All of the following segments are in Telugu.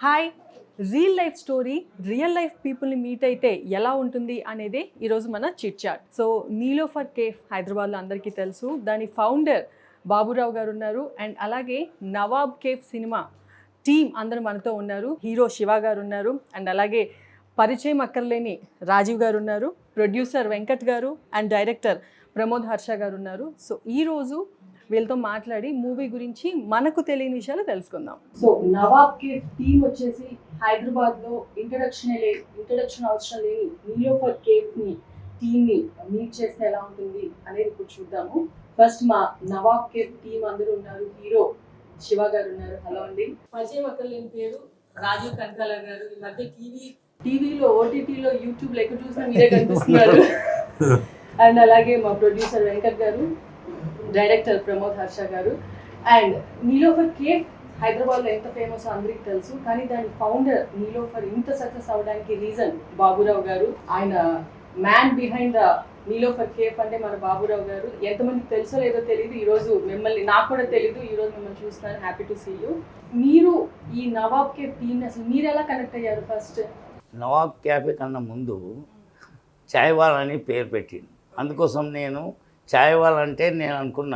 Hi real life story real life పీపుల్ని మీట్ అయితే ఎలా ఉంటుంది అనేది ఈరోజు మన chit chat. So Niloufer cafe హైదరాబాద్లో అందరికీ తెలుసు. దాని ఫౌండర్ బాబురావు గారు ఉన్నారు. అండ్ అలాగే నవాబ్ కేఫ్ సినిమా టీమ్ అందరూ మనతో ఉన్నారు. హీరో శివ గారు ఉన్నారు. అండ్ అలాగే పరిచయం అక్కర్లేని రాజీవ్ గారు ఉన్నారు. ప్రొడ్యూసర్ వెంకట్ గారు అండ్ డైరెక్టర్ ప్రమోద్ హర్ష గారు ఉన్నారు. సో ఈరోజు వీళ్ళతో మాట్లాడి మూవీ గురించి మనకు తెలియని విషయాలు తెలుసుకుందాం. సో నవాబ్ కేఫ్ టీమ్ వచ్చేసి హైదరాబాద్లో ఇంట్రడక్షన్ అవసరం లేని నీలోఫర్ కేఫ్ని టీమ్ని మీట్ చేస్తే ఎలా ఉంటుంది అనేది ఇప్పుడు చూద్దాము. ఫస్ట్ మా నవాబ్ కేఫ్ టీమ్ అందరూ ఉన్నారు. హీరో శివ గారు ఉన్నారు. హలో అండి. పరిచయం అక్కర్లేని పేరు రాజీవ్ కనకాల గారు. ఈ మధ్య టీవీలో ఓటీటీలో యూట్యూబ్లో ఎక్కడ చూసినా మీరే కనిపిస్తున్నారు. అండ్ అలాగే మా ప్రొడ్యూసర్ వెంకట్ గారు, డైరెక్టర్ ప్రమోద్ హర్ష గారు. అండ్ నీలోఫర్ కేఫ్ హైదరాబాద్లో ఎంత ఫేమస్ అందరికీ తెలుసు, కానీ దాని ఫౌండర్ నీలోఫర్ ఇంత సక్సెస్ అవ్వడానికి రీజన్ బాబురావు గారు. ఆయన man behind the Niloufer cafe అంటే మన బాబురావు గారు. ఎంతమందికి తెలుసో లేదో తెలియదు. ఈరోజు మిమ్మల్ని, నాకు కూడా తెలీదు, ఈరోజు మిమ్మల్ని చూస్తున్నాను. Happy to see you. మీరు ఈ నవాబ్ కేఫ్ టీమ్ అసలు మీరు ఎలా కనెక్ట్ అయ్యారు? ఫస్ట్ నవాబ్ క్యాఫే కన్నా ముందు చాయ్ వాల్ అని పేరు పెట్టింది. అందుకోసం నేను చాయ్ వాల్ అంటే నేను అనుకున్న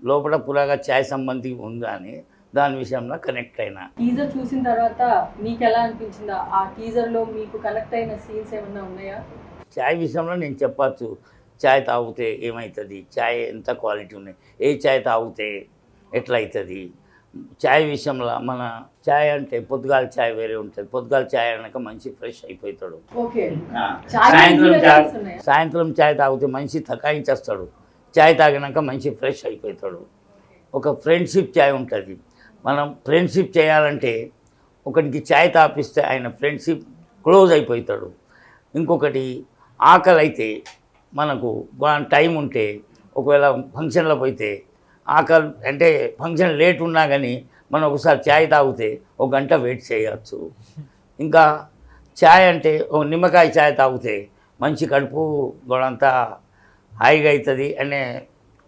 లోపల పురాగా చాయ్ సంబంధి ఉందా అని దాని విషయంలో కనెక్ట్ అయినా. టీజర్ చూసిన తర్వాత మీకు ఎలా అనిపించిందా? ఆ టీజర్లో మీకు కనెక్ట్ అయిన సీన్స్ ఏమన్నా ఉన్నాయా? చాయ్ విషయంలో నేను చెప్పచ్చు. చాయ్ తాగితే ఏమవుతుంది, చాయ్ ఎంత క్వాలిటీ ఉన్నాయి, ఏ చాయ్ తాగితే ఎట్లా అవుతుంది. చాయ్ విషయంలో మన చాయ్ అంటే పొద్దుగాల చాయ్ వేరే ఉంటుంది. పొద్దుగాల చాయ్ అనక మంచి ఫ్రెష్ అయిపోతాడు. సాయంత్రం చాయ్ తాగితే మంచి తకాయించేస్తాడు. చాయ్ తాగినాక మంచి ఫ్రెష్ అయిపోతాడు. ఒక ఫ్రెండ్షిప్ చాయ్ ఉంటుంది. మనం ఫ్రెండ్షిప్ చేయాలంటే ఒకరికి చాయ్ తాపిస్తే ఆయన ఫ్రెండ్షిప్ క్లోజ్ అయిపోతాడు. ఇంకొకటి ఆకలి అయితే మనకు టైం ఉంటే ఒకవేళ ఫంక్షన్లో పోతే ఆకలి అంటే ఫంక్షన్ లేట్ ఉన్నా కానీ మనం ఒకసారి ఛాయ్ తాగితే ఒక గంట వెయిట్ చేయవచ్చు. ఇంకా ఛాయ్ అంటే ఒక నిమ్మకాయ ఛాయ్ తాగితే మంచి కడుపు గొడంతా హాయిగా అవుతుంది. అనే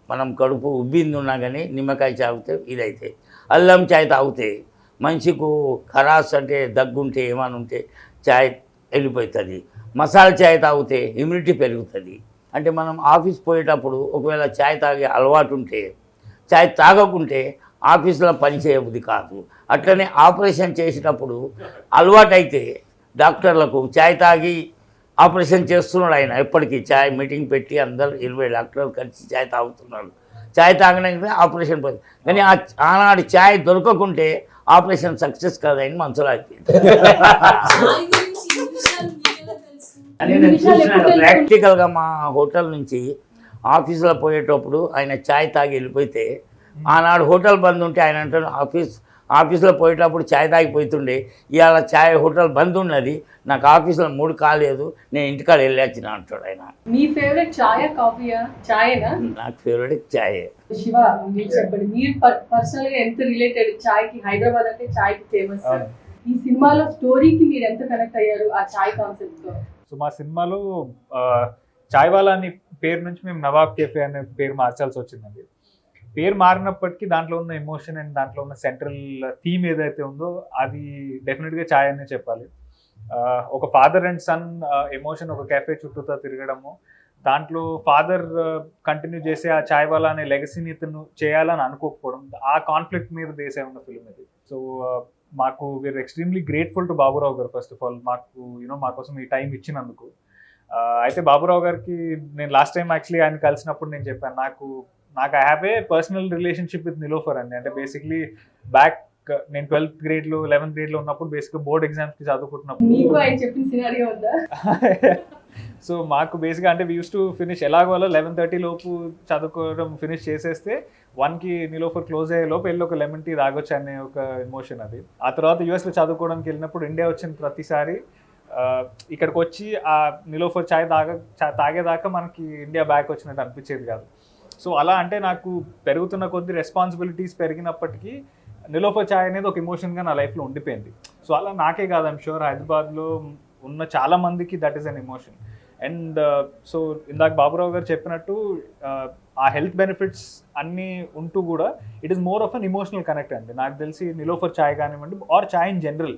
మనం కడుపు ఉబ్బింది ఉన్నా కానీ నిమ్మకాయ తాగితే ఇదైతే. అల్లం ఛాయ్ తాగితే మనిషికు ఖరాస్ అంటే దగ్గుంటే ఏమైనా ఉంటే ఛాయ్ వెళ్ళిపోతుంది. మసాలా ఛాయ్ తాగితే ఇమ్యూనిటీ పెరుగుతుంది. అంటే మనం ఆఫీస్ పోయేటప్పుడు ఒకవేళ ఛాయ్ తాగే అలవాటు ఉంటే, చాయ్ తాగకుంటే ఆఫీసులో పని చేయబుద్ధి కాదు. అట్లనే ఆపరేషన్ చేసేటప్పుడు అలవాటైతే డాక్టర్లకు చాయ్ తాగి ఆపరేషన్ చేస్తున్నాడు ఆయన. ఎప్పటికీ చాయ్ మీటింగ్ పెట్టి అందరూ 20 డాక్టర్లు కలిసి చాయ్ తాగుతున్నాడు. చాయ్ తాగడానికి ఆపరేషన్ పోయింది. కానీ ఆనాడు చాయ్ దొరకకుంటే ఆపరేషన్ సక్సెస్ కాదని మనసులో అయిపోయింది. నేను చూసినాను ప్రాక్టికల్గా. మా హోటల్ నుంచి ఆఫీసులో పోయేటప్పుడు ఆయన ఛాయ్ తాగి వెళ్ళిపోతే, ఆనాడు హోటల్ బంద్ ఉంటే ఆయన అంటాడు ఆఫీసులో పోయేటప్పుడు ఛాయ్ తాగిపోతుండే, ఇవాళ ఛాయ్ హోటల్ బంద్ ఉన్నది, నాకు ఆఫీసులో 3 కాలేదు, నేను ఇంటికాడ వెళ్ళొచ్చిన అంటాడు ఆయన. మీ ఫేవరెట్ ఛాయ్ కాఫీయా? ఛాయేనా? నాకు ఫేవరెట్ ఛాయే. శివ, మీరు చెప్పండి, మీరు పర్సనల్గా ఎంత రిలేటెడ్ ఛాయ్కి? హైదరాబాద్ అంటే ఛాయ్కి ఫేమస్. ఈ సినిమాలో స్టోరీకి మీరు ఎంత కనెక్ట్ అయ్యారు ఆ ఛాయ్ కాన్సెప్ట్తో? సో మా సినిమాలో చాయ్ వాలా అని పేరు నుంచి మేము నవాబ్ కేఫే అనే పేరు మార్చాల్సి వచ్చిందండి. పేరు మారినప్పటికీ దాంట్లో ఉన్న ఎమోషన్ అండ్ దాంట్లో ఉన్న సెంట్రల్ థీమ్ ఏదైతే ఉందో అది డెఫినెట్గా చాయ్ అనే చెప్పాలి. ఒక ఫాదర్ అండ్ సన్ ఎమోషన్ ఒక కేఫే చుట్టూతో తిరగడము, దాంట్లో ఫాదర్ కంటిన్యూ చేసే ఆ చాయ్ వాలా అనే లెగసీని ఇతను చేయాలని అనుకోకపోవడం, ఆ కాన్ఫ్లిక్ట్ మీద బేస్ అయి ఉన్న ఫిల్మ్ ఇది. సో మాకు we are extremely grateful to Baburao garu first of all, మాకు మా కోసం ఈ టైం ఇచ్చినందుకు. అయితే బాబురావు గారికి నేను లాస్ట్ టైం యాక్చువల్లీ ఆయన కలిసినప్పుడు నేను చెప్పాను, నాకు I have a personal relationship with Niloufer అండి. అంటే బేసిక్లీ బ్యాక్ నేను 12th గ్రేడ్లో 11th గ్రేడ్లో ఉన్నప్పుడు బేసిక్గా బోర్డ్ ఎగ్జామ్స్కి చదువుకుంటున్నప్పుడు సో మాకు బేసిక్గా అంటే వీ యూస్ టు ఫినిష్ ఎలాగో 11:30 లోపు చదువుకోవడం ఫినిష్ చేసేస్తే 1కి నీలోఫర్ క్లోజ్ అయ్యే లోపు వెళ్ళి ఒక లెమన్ టీ తాగొచ్చు అనే ఒక ఎమోషన్ అది. ఆ తర్వాత యూఎస్లో చదువుకోవడానికి వెళ్ళినప్పుడు ఇండియా వచ్చిన ప్రతిసారి ఇక్కడికి వచ్చి ఆ నీలోఫర్ చాయ్ తాగేదాకా మనకి ఇండియా బ్యాక్ వచ్చినట్టు అనిపించేది కాదు. సో అలా అంటే నాకు పెరుగుతున్న కొద్ది రెస్పాన్సిబిలిటీస్ పెరిగినప్పటికీ నీలోఫర్ చాయ్ అనేది ఒక ఎమోషన్గా నా లైఫ్లో ఉండిపోయింది. సో అలా నాకే కాదు, ఐమ్ షూర్ హైదరాబాద్లో ఉన్న చాలా మందికి that is an emotion. And so ఇందాక బాబురావు గారు చెప్పినట్టు ఆ హెల్త్ బెనిఫిట్స్ అన్నీ ఉంటూ కూడా it is more of an emotional connect అండి. నాకు తెలిసి నిలోఫర్ చాయ్ కానివ్వండి or chai in general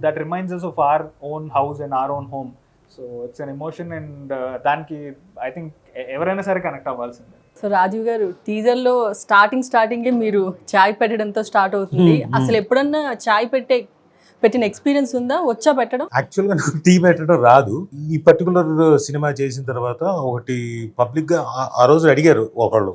that reminds us of our own house and our own home. So it's an emotion and దానికి ఐ థింక్ ఎవరైనా సరే కనెక్ట్ అవ్వాల్సిందే. సో రాజీవ్ గారు, టీజర్లో స్టార్టింగే మీరు చాయ్ పెట్టడంతో స్టార్ట్ అవుతుంది. అసలు ఎప్పుడన్నా చాయ్ పెట్టిన ఎక్స్పీరియన్స్ ఉందా? వచ్చా పెట్టడం? యాక్చువల్గా నాకు టీ పెట్టడం రాదు. ఈ పర్టికులర్ సినిమా చేసిన తర్వాత ఒకటి పబ్లిక్గా ఆ రోజు అడిగారు ఒకళ్ళు,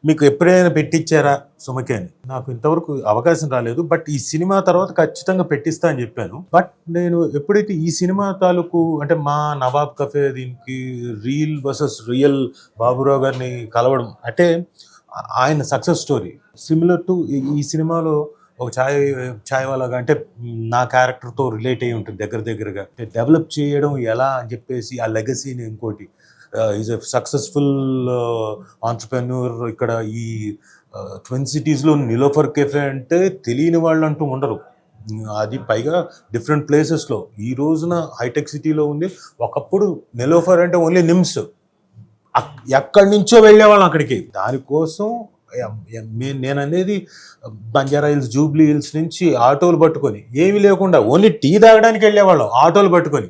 మీకు ఎప్పుడైనా పెట్టించారా సుమకి అని. నాకు ఇంతవరకు అవకాశం రాలేదు, బట్ ఈ సినిమా తర్వాత ఖచ్చితంగా పెట్టిస్తా అని చెప్పాను. బట్ నేను ఎప్పుడైతే ఈ సినిమా తాలూకు అంటే మా నవాబ్ కఫే దీనికి రియల్ వర్సెస్ రియల్ బాబురావు గారిని కలవడం అంటే ఆయన సక్సెస్ స్టోరీ సిమిలర్ టు ఈ సినిమాలో ఒక ఛాయ్ వాళ్ళగా అంటే నా క్యారెక్టర్తో రిలేట్ అయ్యి ఉంటుంది దగ్గరగా డెవలప్ చేయడం ఎలా అని చెప్పేసి ఆ లెగసీని ఇంకోటి ఈజ్ ఎ సక్సెస్ఫుల్ ఆంటర్ప్రెన్యూర్. ఇక్కడ ఈ ట్విన్ సిటీస్లో నిలోఫర్ కెఫే అంటే తెలియని వాళ్ళు అంటూ ఉండరు. అది పైగా డిఫరెంట్ ప్లేసెస్లో. ఈ రోజున హైటెక్ సిటీలో ఉంది. ఒకప్పుడు నిలోఫర్ అంటే ఓన్లీ నిమ్స్, ఎక్కడి నుంచో వెళ్ళేవాళ్ళం అక్కడికి. దానికోసం నేను అనేది బంజారా హిల్స్, జూబ్లీ హిల్స్ నుంచి ఆటోలు పట్టుకొని ఏమీ లేకుండా ఓన్లీ టీ తాగడానికి వెళ్ళేవాళ్ళం ఆటోలు పట్టుకొని.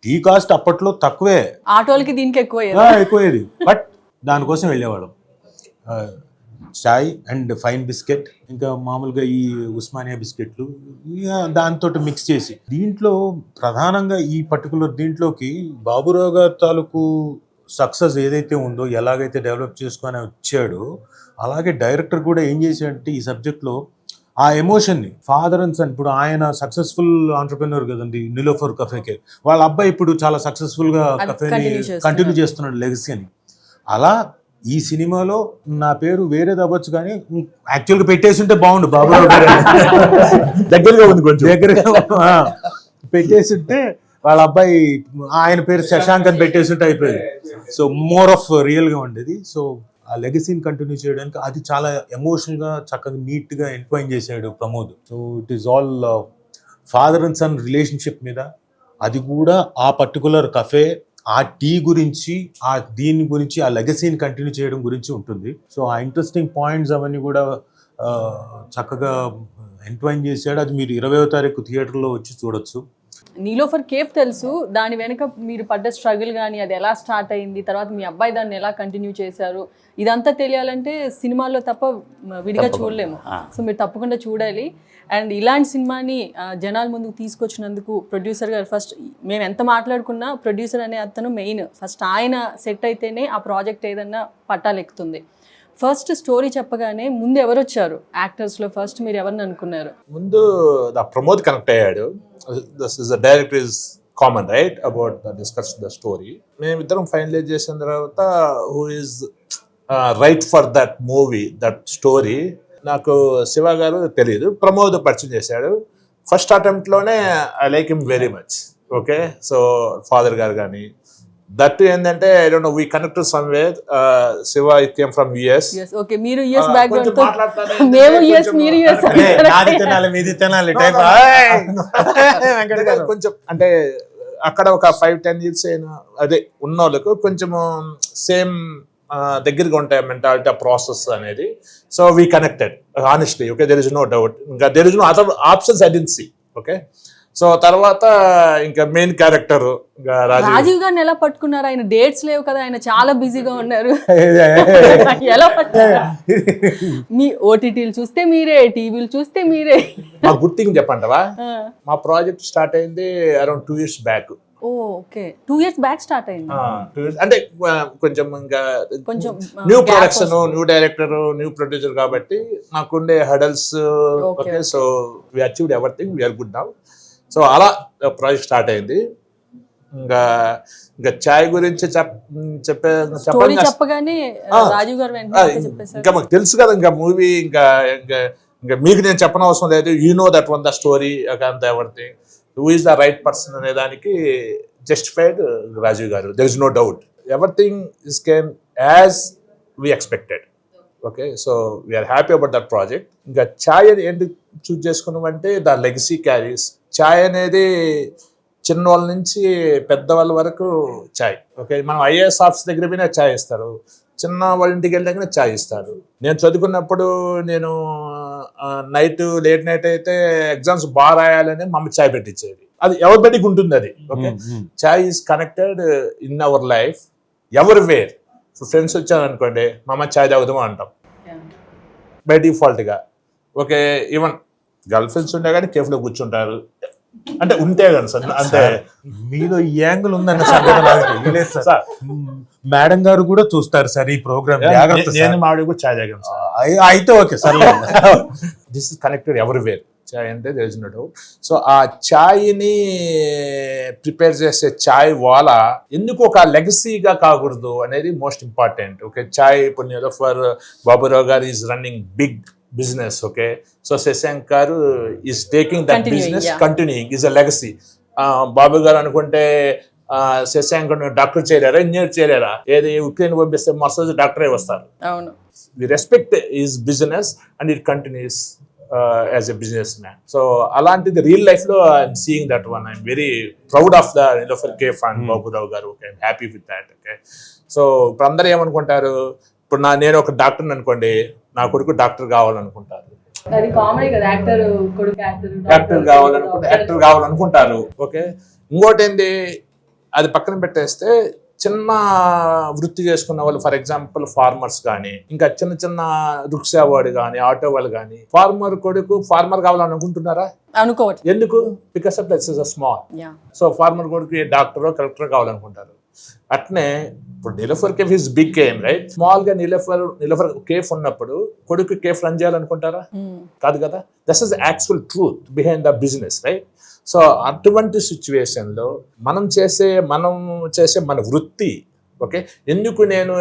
టీ కాస్ట్ అప్పట్లో తక్కువే, ఆటోలకి దీనికి ఎక్కువేది, బట్ దానికోసం వెళ్ళేవాళ్ళం. చాయ్ అండ్ ఫైన్ బిస్కెట్, ఇంకా మామూలుగా ఈ ఉస్మానియా బిస్కెట్లు దాంతో మిక్స్ చేసి. దీంట్లో ప్రధానంగా ఈ పర్టికులర్ దీంట్లోకి బాబురావు గారి తాలూకు సక్సెస్ ఏదైతే ఉందో, ఎలాగైతే డెవలప్ చేసుకొని వచ్చాడో, అలాగే డైరెక్టర్ కూడా ఏం చేశాడంటే ఈ సబ్జెక్ట్లో ఆ ఎమోషన్ని ఫాదర్ అండ్ సన్. ఇప్పుడు ఆయన సక్సెస్ఫుల్ ఆంటర్ప్రెన్యూర్ కదండి నిలోఫర్ కఫేకే, వాళ్ళ అబ్బాయి ఇప్పుడు చాలా సక్సెస్ఫుల్గా కఫేని కంటిన్యూ చేస్తున్నాడు లెగసీ అని. అలా ఈ సినిమాలో నా పేరు వేరేది అవ్వచ్చు కానీ యాక్చువల్గా పెట్టేసి ఉంటే బాగుండు బాబురావు గారు దగ్గరగా ఉంది, కొంచెం దగ్గరగా పెట్టేసి ఉంటే వాళ్ళ అబ్బాయి ఆయన పేరు శశాంక్ అని పెట్టేసి ఉంటే అయిపోయింది. సో మోర్ ఆఫ్ రియల్గా ఉండేది. సో ఆ లెగసీని కంటిన్యూ చేయడానికి అది చాలా ఎమోషనల్గా చక్కగా నీట్గా ఎంట్వైన్ చేశాడు Pramod. So it is all father and son relationship మీద, అది కూడా ఆ పర్టికులర్ కఫే, ఆ టీ గురించి, ఆ దీని గురించి, ఆ లెగసీని కంటిన్యూ చేయడం గురించి ఉంటుంది. సో ఆ ఇంట్రెస్టింగ్ పాయింట్స్ అవన్నీ కూడా చక్కగా ఎంట్వైన్ చేశాడు. అది మీరు 20వ తారీఖు థియేటర్లో వచ్చి చూడొచ్చు. నీలోఫర్ కేఫ్ తెలుసు, దాని వెనుక మీరు పడ్డ స్ట్రగుల్ కానీ అది ఎలా స్టార్ట్ అయింది, తర్వాత మీ అబ్బాయి దాన్ని ఎలా కంటిన్యూ చేశారు, ఇదంతా తెలియాలంటే సినిమాల్లో తప్ప విడిగా చూడలేము. సో మీరు తప్పకుండా చూడాలి. అండ్ ఇలాంటి సినిమాని జనాల ముందుకు తీసుకొచ్చినందుకు ప్రొడ్యూసర్ గారు, ఫస్ట్ మేము ఎంత మాట్లాడుకున్నా ప్రొడ్యూసర్ అనే అతను మెయిన్. ఫస్ట్ ఆయన సెట్ అయితేనే ఆ ప్రాజెక్ట్ ఏదన్నా పట్టాలెక్కుతుంది. ఫస్ట్ స్టోరీ చెప్పగానే ముందు ఎవరు వచ్చారు యాక్టర్స్లో? ఫస్ట్ మీరు ఎవరిని అనుకున్నారు? ముందు ప్రమోద్ కనెక్ట్ అయ్యాడు. This is the director is common right about the discuss the story. మేమిద్దరం ఫైనలైజ్ చేసిన తర్వాత who is right for that movie, that story, నాకు శివ గారు తెలియదు, ప్రమోద్ పరిచయం చేశాడు. ఫస్ట్ అటెంప్ట్లోనే I like him very much. Okay, so father garu కానీ దట్ ఏంటంటే I don't know we connected somewhere. Shiva it came from US. Okay, మీరు యుఎస్ బ్యాక్గ్రౌండ్ తో, మేము యుఎస్, మీరు యుఎస్. నాది తినాలి మీది తినాలి టైప్ కొంచెం అంటే అక్కడ ఒక 5-10 years అయినా అదే ఉన్న వాళ్ళకు కొంచెం సేమ్ దగ్గరగా ఉంటాయి మెంటాలిటీ, ఆ ప్రాసెస్ అనేది. So we connected honestly. Okay, there is no doubt. ఇంకా there is no other options I don't see. Okay, so తర్వాత ఇంకా మెయిన్ క్యారెక్టర్ రాజీవ్ గారిని ఎలా పట్టుకున్నారు? ఆయన డేట్స్ లేవు కదా, ఆయన చాలా బిజీగా ఉన్నారు. ఎలా పట్టుకున్నారు? మీ ఓటీటీలు చూస్తే మీరే, టీవీలు చూస్తే మీరే. మా గుడ్ థింగ్ చెప్పంటావా, మా ప్రాజెక్ట్ స్టార్ట్ అయింది around 2 years back. Okay, 2 years back start అయింది. అంటే కొంచెం ఇంకా కొంచెం new production, new director, new producer కాబట్టి నాకుండే hurdles. Okay, so we achieved everything, we're good now. So అలా ప్రాజెక్ట్ స్టార్ట్ అయింది. ఇంకా చాయ్ గురించి చెప్పగానే రాజీవ్ గారు ఇంకా మాకు తెలుసు కదా, ఇంకా మూవీ ఇంకా మీకు నేను చెప్పనవసరం లేదు. You know that one the story అంత everything. Who is the right person అనే దానికి justified Rajiv garu. There is no doubt. Everything is came as we expected. Okay, so we're happy about that project. ఇంకా ఛాయ్ ఏంటి చూస్ చేసుకున్నామంటే ద లెగసీ క్యారీస్. ఛాయ్ అనేది చిన్నవాళ్ళ నుంచి పెద్దవాళ్ళ వరకు చాయ్. ఓకే, మనం ఐఏఎస్ ఆఫీస్ దగ్గర పోయినా చాయ్ ఇస్తారు, చిన్న వాళ్ళ ఇంటికి వెళ్ళినా చాయ్ ఇస్తారు. నేను చదువుకున్నప్పుడు నేను లేట్ నైట్ అయితే ఎగ్జామ్స్ బాగా రాయాలని మా అమ్మ చాయ్ పెట్టించేది. అది ఎవరిబడికి ఉంటుంది అది. Okay, chai is connected in our life ఎవరి వేర్. ఫ్రెండ్స్ వచ్చాను అనుకోండి, మా అమ్మ చాయ్ తాగుదామా అంటాం బై డిఫాల్ట్గా. ఓకే, ఈవెన్ గర్ల్ ఫ్రెండ్స్ ఉంటే కానీ కేఫ్లో కూర్చుంటారు, అంటే ఉంటే కానీ సార్. అంటే మీలో ఈ యాంగిల్ ఉందన్న సంగతి నాకు తెలియలేదు సార్. మేడం గారు కూడా చూస్తారు సార్ ఈ ప్రోగ్రామ్. నేను మావిడ కూడా చాయ్ తాగాను సార్. అయితే okay sir. This is connected everywhere. చాయ్ అంటే తెలిసినట్టు. సో ఆ చాయ్ని ప్రిపేర్ చేసే చాయ్ వాళ్ళ ఎందుకు ఒక లెగసీగా కాకూడదు అనేది మోస్ట్ ఇంపార్టెంట్. ఓకే, చాయ్ ఇప్పుడు Niloufer Baburao garu is running big business. Okay, so Seshankar is taking that business, continuing, is a legacy. బాబు గారు అనుకుంటే శశాంకర్ డాక్టర్ చేయలేరా, ఇంజనీర్ చేయలేరా, ఏది ఉక్రెయిన్ పంపిస్తే మస్తు డాక్టరే వస్తారు. అవును, we respect his business and it continues as a business man. So అలాంటిది రియల్ లైఫ్ లో I'm seeing that one. I'm very proud of the Niloufer cafe and Baburao garu. Okay, I'm happy with that. Okay, so ఇప్పుడు అందరూ ఏమనుకుంటారు, ఇప్పుడు నేను ఒక డాక్టర్ అనుకోండి, నా కొడుకు డాక్టర్ కావాలనుకుంటారు, అది కామన్ కదా, యాక్టర్ కావాలనుకుంటారు. ఓకే, ఇంకోటి ఏంది, అది పక్కన పెట్టేస్తే చిన్న వృత్తి చేసుకున్న వాళ్ళు, ఫర్ ఎగ్జాంపుల్ ఫార్మర్స్ కానీ, ఇంకా చిన్న చిన్న రిక్షా వాడు కానీ, ఆటో వాళ్ళు కానీ, ఫార్మర్ కొడుకు ఫార్మర్ కావాలనుకుంటున్నారా? అనుకోవచ్చు. ఎందుకు? Because of that's is a small. So farmer కొడుకు డాక్టరో కలెక్టర్ కావాలనుకుంటారు. అట్నే ఇప్పుడు Niloufer cafe is big game, right? Small గా నిలోఫర్ కేఫ్ ఉన్నప్పుడు కొడుకు కేఫ్ రన్ చేయాలనుకుంటారా? కాదు కదా. That is actual truth behind the business, right? So అటువంటి సిచ్యువేషన్లో మనం చేసే మన వృత్తి, ఓకే, ఎందుకు నేను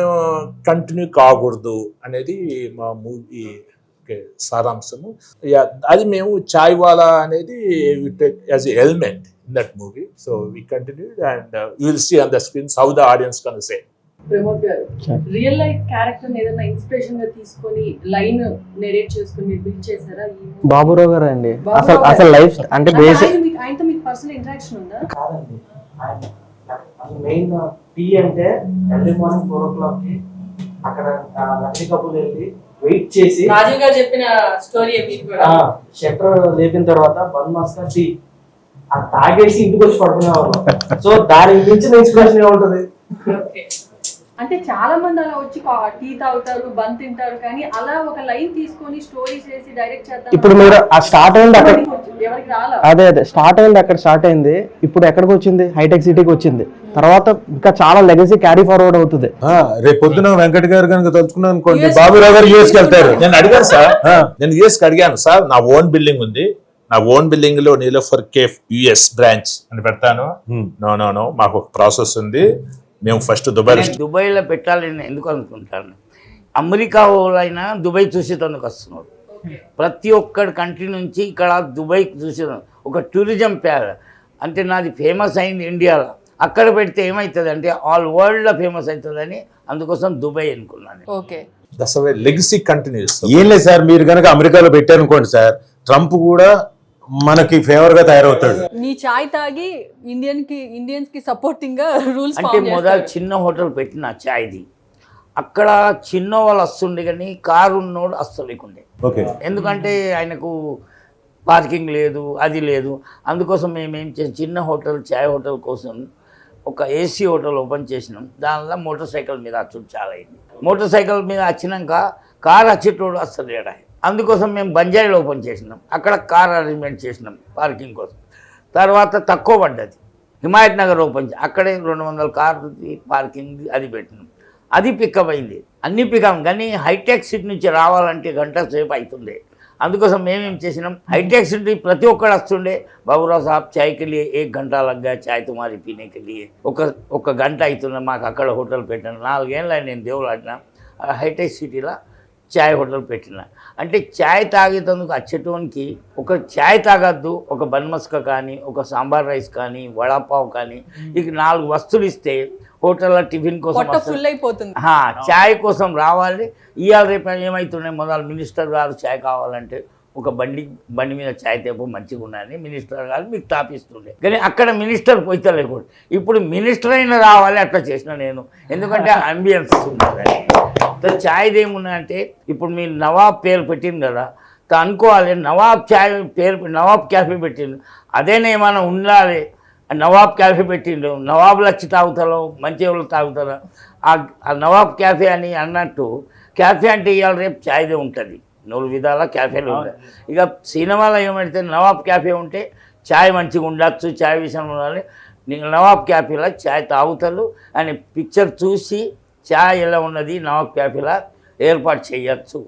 కంటిన్యూ కాకూడదు అనేది మా మూవీ సారాంశము. అది మేము చాయ్ వాలా అనేది as a element in that movie. So we continued and you will see on the screens how the audience gonna say. Pramod గారు, రియల్ లైఫ్ క్యారెక్టర్ ఏదైనా ఇన్స్పిరేషన్ గా తీసుకొని లైన్ నెరేట్ చేసుకొని బిల్డ్ చేశారా? బాబురావు గారు అండి. అసలు లైఫ్ అంటే బేసిక్ ఆయనతో మీకు పర్సనల్ ఇంటరాక్షన్ ఉందా? కాదండి, మెయిన్ టీ అంటే ఎర్లీ మార్నింగ్ 4 o'clock కి అక్కడ లక్ష్మీ కపుల్ వెళ్ళి వెయిట్ చేసి, రాజీవ్ గారు చెప్పిన స్టోరీ షట్టర్ లేపిన తర్వాత బన్ మస్కా టీ తాగేసి ఇంటికి వచ్చి పడుకునేవాళ్ళు. సో దానికి మించిన ఇన్స్పిరేషన్ ఏముంటది? అంటే చాలా మంది అలా వచ్చి టీ తాగుతారు, బన్ తింటారు, కానీ అలా ఒక లైన్ తీసుకొని స్టోరీ చేసి డైరెక్ట్ చేద్దాం. ఇప్పుడు మీరు ఆ స్టార్ట్ అయింది అక్కడ, ఎవరికి రాలా? అదే స్టార్ట్ అయింది అక్కడ, స్టార్ట్ అయింది. ఇప్పుడు ఎక్కడికి వచ్చింది? హైటెక్ సిటీకి వచ్చింది. తర్వాత ఇంకా చాలా లెగసీ క్యారీ ఫార్వర్డ్ అవుతుంది. రేపు పొద్దున వెంకట్ గారు కనుక తలుచుకున్నాను అనుకోండి, బాబురావు గారు యూఎస్కి వెళ్తారు. నేను అడిగాను సార్, నేను యూఎస్కి అడిగాను సార్, నా ఓన్ బిల్డింగ్ ఉంది, నా ఓన్ బిల్డింగ్ లో నిలోఫర్ కేఫ్ యుఎస్ బ్రాంచ్ అని పెడతాను. నో మాకు ఒక ప్రాసెస్ ఉంది, మేము ఫస్ట్ దుబాయ్లో పెట్టాలని ఎందుకు అనుకుంటాను. అమెరికా వాళ్ళైనా దుబాయ్ చూసేందుకు వస్తున్నారు. ప్రతి ఒక్కడి కంట్రీ నుంచి ఇక్కడ దుబాయ్ చూసే ఒక టూరిజం ప్యార్. అంటే నాది ఫేమస్ అయింది ఇండియాలో, అక్కడ పెడితే ఏమవుతుంది అంటే ఆల్ వరల్డ్లో ఫేమస్ అవుతుందని అందుకోసం దుబాయ్ అనుకున్నాను. Okay, legacy continuous. ఏం లేదు సార్, మీరు కనుక అమెరికాలో పెట్టారనుకోండి సార్, ట్రంప్ కూడా మనకి ఫేవర్ గా తయారవుతాడు. నీ చాయ్ తాగి ఇండియన్స్ కి సపోర్టింగ్ గా రూల్స్ అంటే మొదలు చిన్న హోటల్ పెట్టిన చాయ్ది, అక్కడ చిన్న వాళ్ళు వస్తుండే కానీ కారు ఉన్నోడు వస్తలేకుండే. ఓకే, ఎందుకంటే ఆయనకు పార్కింగ్ లేదు, అది లేదు. అందుకోసం మేము ఏం చేసాం, చిన్న హోటల్ చాయ్ హోటల్ కోసం ఒక ఏసీ హోటల్ ఓపెన్ చేసినాం. దానిలో మోటార్ సైకిల్ మీద వచ్చుడు చాలా అయింది. మోటార్ సైకిల్ మీద వచ్చినాక కారు వచ్చేటోడు వస్తలేడా, అందుకోసం మేము బంజారీలో ఓపెన్ చేసినాం. అక్కడ కార్ అరేంజ్మెంట్ చేసినాం పార్కింగ్ కోసం. తర్వాత తక్కువ పడ్డది హిమాయత్ నగర్ ఓపెన్ అక్కడే 200 కార్లు పార్కింగ్ అది పెట్టినాం. అది పికప్ అయింది, అన్నీ పికప్. కానీ హైటెక్ సిటీ నుంచి రావాలంటే గంట సేపు అవుతుండే. అందుకోసం మేమేం చేసినాం, హైటెక్ సిటీ ప్రతి ఒక్కడు వస్తుండే, బాబురావు సాబ్ చాయ్కి వెళ్ళి 1 घंटा లగ్గా చాయ్ తుమారి పీనేకి వెళ్ళి ఒక గంట అవుతుండే. మాకు అక్కడ హోటల్ పెట్టాను. 4 ఏళ్ళ నేను దేవుడు ఆడినా హైటెక్ సిటీలో చాయ్ హోటల్ పెట్టిన. అంటే చాయ్ తాగేందుకు వచ్చేటోనికి ఒక చాయ్ తాగద్దు, ఒక బన్మస్క కానీ, ఒక సాంబార్ రైస్ కానీ, వడాపావ్ కానీ, ఇక 4 వస్తువులు ఇస్తే హోటల్లో టిఫిన్ కోసం ఫుల్ అయిపోతుంది. చాయ్ కోసం రావాలి. ఇవాళ రేపు ఏమవుతున్నాయి, మొదలు మినిస్టర్ గారు చాయ్ కావాలంటే ఒక బండి మీద ఛాయ్ తేపు మంచిగా ఉన్నదని మినిస్టర్ గారు మీకు తాపిస్తుండే. కానీ అక్కడ మినిస్టర్ పోయితలేకూడదు. ఇప్పుడు మినిస్టర్ అయినా రావాలి అట్లా చేసిన నేను, ఎందుకంటే అంబియన్స్ ఉన్నది. ఛాయ్ది ఏమున్నదంటే ఇప్పుడు మీరు నవాబ్ పేరు పెట్టింది కదా, అనుకోవాలి నవాబ్ ఛాయ్ పేరు నవాబ్ క్యాఫే పెట్టిండు, అదేనా ఏమైనా ఉండాలి. నవాబ్ క్యాఫే పెట్టిండు, నవాబులు వచ్చి తాగుతారో మంచి వాళ్ళు తాగుతారో ఆ నవాబ్ క్యాఫే అని అన్నట్టు. క్యాఫే అంటే ఇవాళ రేపు ఛాయ్దే ఉంటుంది, 4 విధాల క్యాఫేలు ఉంటాయి. ఇక సినిమాలో ఏమంటే నవాబ్ క్యాఫే ఉంటే ఛాయ్ మంచిగా ఉండొచ్చు, ఛాయ్ విషయంలో ఉండాలి. నవాబ్ క్యాఫేలో ఛాయ్ తాగుతారు అని పిక్చర్ చూసి ఛాయ్ ఎలా ఉన్నది నవాబ్ క్యాఫేలా ఏర్పాటు చేయొచ్చు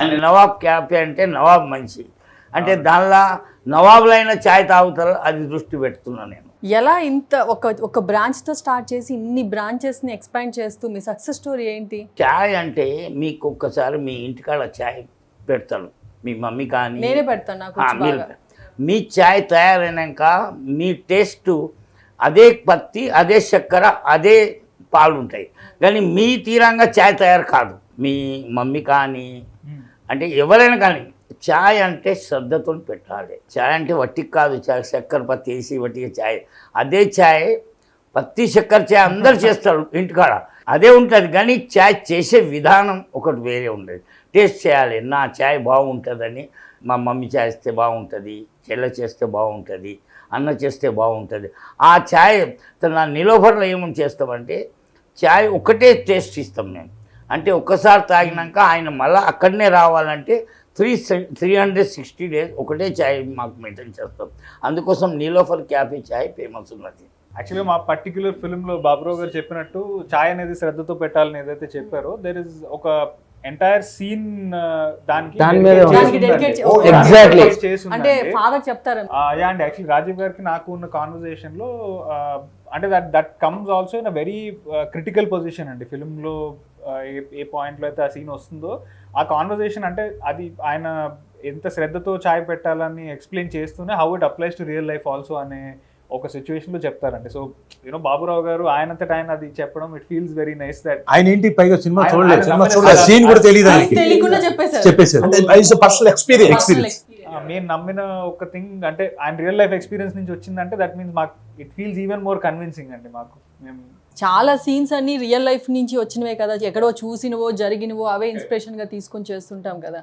అని. నవాబ్ క్యాఫే అంటే నవాబ్ మంచి అంటే దానిలో నవాబులైన ఛాయ్ తాగుతారు, అది దృష్టి పెడుతున్నా నేను. ఎలా ఇంత ఒక బ్రాంచ్తో స్టార్ట్ చేసి ఇన్ని బ్రాంచెస్ని ఎక్స్పాండ్ చేస్తూ మీ సక్సెస్ స్టోరీ ఏంటి? ఛాయ్ అంటే మీకు ఒక్కసారి మీ ఇంటికాడ ఛాయ్ పెడతాను, మీ మమ్మీ కానీ నేనే పెడతాను, నాకు బాగా. మీ ఛాయ్ తయారైనాక మీ టేస్ట్ అదే పత్తి, అదే చక్కెర, అదే పాలు ఉంటాయి. కానీ మీ తీరంగా ఛాయ్ తయారు కాదు. మీ మమ్మీ కానీ అంటే ఎవరైనా కానీ ఛాయ్ అంటే శ్రద్ధతో పెట్టాలి. ఛాయ్ అంటే వట్టికి కాదు, ఛాయ్ చక్కెర పత్తి వేసి వట్టిగా ఛాయ్, అదే ఛాయ్ పత్తి చక్కెర ఛాయ్ అందరు చేస్తారు ఇంటికాడ, అదే ఉంటుంది. కానీ ఛాయ్ చేసే విధానం ఒకటి వేరే ఉండదు. టేస్ట్ చేయాలి, నా ఛాయ్ బాగుంటుందని, మా మమ్మీ చేస్తే బాగుంటుంది, చెల్ల చేస్తే బాగుంటుంది, అన్న చేస్తే బాగుంటుంది. ఆ ఛాయ్ నా నిలోఫర్లో ఏమని చేస్తామంటే ఛాయ్ ఒకటే టేస్ట్ ఇస్తాం మేము. అంటే ఒక్కసారి తాగినాక ఆయన మళ్ళీ అక్కడనే రావాలంటే 360 days ఒకటే ఛాయ్ మాకు మెయింటైన్ చేస్తాం. అందుకోసం నీలోఫర్ క్యాఫే ఛాయ్ ఫేమస్ ఉన్నది. యాక్చువల్గా మా పర్టిక్యులర్ ఫిల్మ్లో బాబురావు గారు చెప్పినట్టు ఛాయ్ అనేది శ్రద్ధతో పెట్టాలని ఏదైతే చెప్పారో, దెర్ ఇస్ ఒక ఎంటైర్ సీన్ దానికి dedicate Exactly. అంటే ఫాదర్ చెప్తారు. అండ్ యాక్చువల్లీ రాజీవ్ గారికి నాకు ఉన్న కాన్వర్జేషన్ లో అంటే that comes also in a very critical position అండి ఫిల్మ్లో. ఏ పాయింట్లో అయితే ఆ సీన్ వస్తుందో ఆ కాన్వర్జేషన్ అంటే అది ఆయన ఎంత శ్రద్ధతో ఛాయ్ పెట్టాలని ఎక్స్ప్లెయిన్ చేస్తూనే how it applies to real life also అనే ఒక సిచ్యువేషన్ లో చెప్తారండి. సో యూనో బాబురావు గారు ఆయనంతటా ఆయన అది చెప్పడం, it feels very nice that ఆయన ఏంటి పైగా సినిమా చూడలేదు, సీన్ కూడా తెలియదు తెలియకుండా చెప్పేశారు. Personal experience. నేను నమ్మిన ఒక థింగ్ అంటే ఆయన రియల్ లైఫ్ ఎక్స్పీరియన్స్ నుంచి వచ్చిందంటే దట్ మీన్స్ మాకు it feels even more convincing అండి. మాకు మేము చాలా సీన్స్ అన్ని రియల్ లైఫ్ నుంచి వచ్చినవే కదా, ఎక్కడో చూసినవో జరిగినవో అవే ఇన్స్పిరేషన్గా తీసుకొని చేస్తుంటాం కదా.